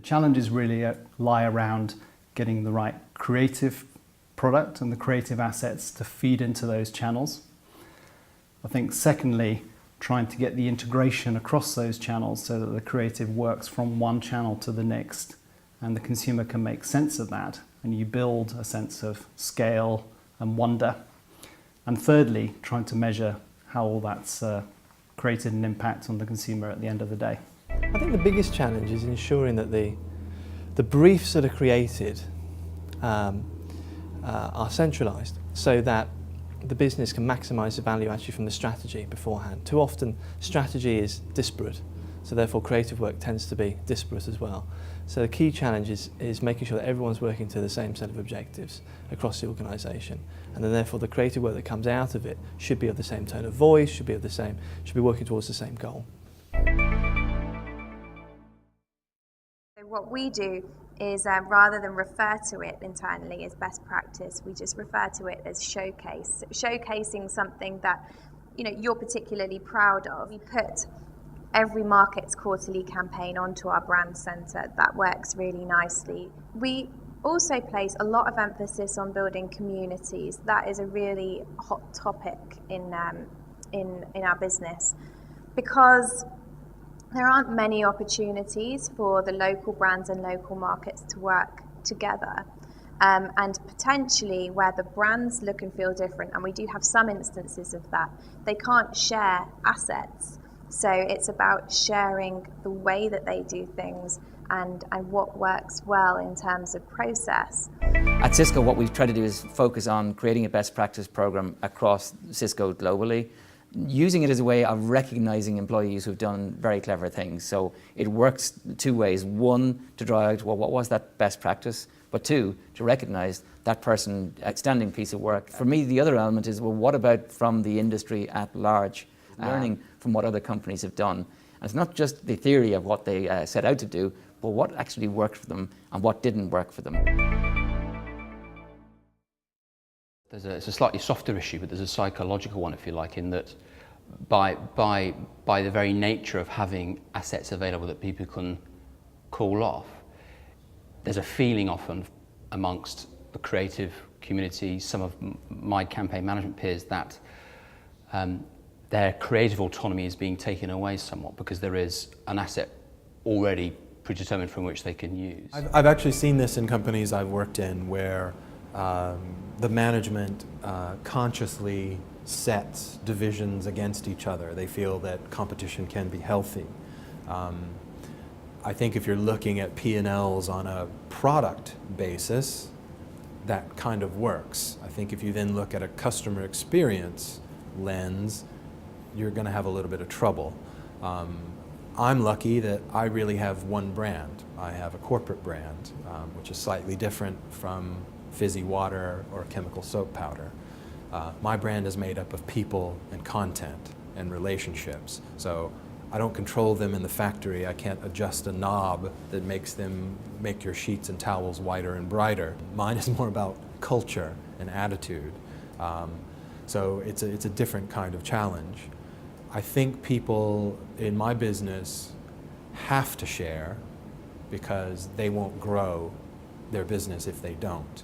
challenges really lie around getting the right creative product and the creative assets to feed into those channels. I think secondly, trying to get the integration across those channels so that the creative works from one channel to the next and the consumer can make sense of that, and you build a sense of scale and wonder. And thirdly, trying to measure how all that's created an impact on the consumer at the end of the day. I think the biggest challenge is ensuring that the briefs that are created are centralised so that the business can maximise the value actually from the strategy beforehand. Too often strategy is disparate, so therefore creative work tends to be disparate as well. So the key challenge is making sure that everyone's working to the same set of objectives across the organisation, and then therefore the creative work that comes out of it should be of the same tone of voice, should be working towards the same goal. What we do is rather than refer to it internally as best practice, we just refer to it as showcasing something that you're particularly proud of. We put every market's quarterly campaign onto our brand centre. That works really nicely. We also place a lot of emphasis on building communities. That is a really hot topic in our business, because there aren't many opportunities for the local brands and local markets to work together. And potentially where the brands look and feel different, and we do have some instances of that, they can't share assets. So it's about sharing the way that they do things and what works well in terms of process. At Cisco, what we've tried to do is focus on creating a best practice program across Cisco globally, using it as a way of recognizing employees who've done very clever things. So it works two ways. One, to draw out, well, what was that best practice? But two, to recognize that person, outstanding piece of work. For me, the other element is, well, what about from the industry at large? Learning from what other companies have done. And it's not just the theory of what they set out to do, but what actually worked for them and what didn't work for them. It's a slightly softer issue, but there's a psychological one, if you like, in that by the very nature of having assets available that people can call off, there's a feeling often amongst the creative community, some of my campaign management peers, that their creative autonomy is being taken away somewhat because there is an asset already predetermined from which they can use. I've actually seen this in companies I've worked in where the management consciously sets divisions against each other. They feel that competition can be healthy. I think if you're looking at P&Ls on a product basis, that kind of works. I think if you then look at a customer experience lens, you're going to have a little bit of trouble. I'm lucky that I really have one brand. I have a corporate brand, which is slightly different from fizzy water or chemical soap powder. My brand is made up of people and content and relationships. So I don't control them in the factory. I can't adjust a knob that makes them make your sheets and towels whiter and brighter. Mine is more about culture and attitude. So it's a different kind of challenge. I think people in my business have to share because they won't grow their business if they don't.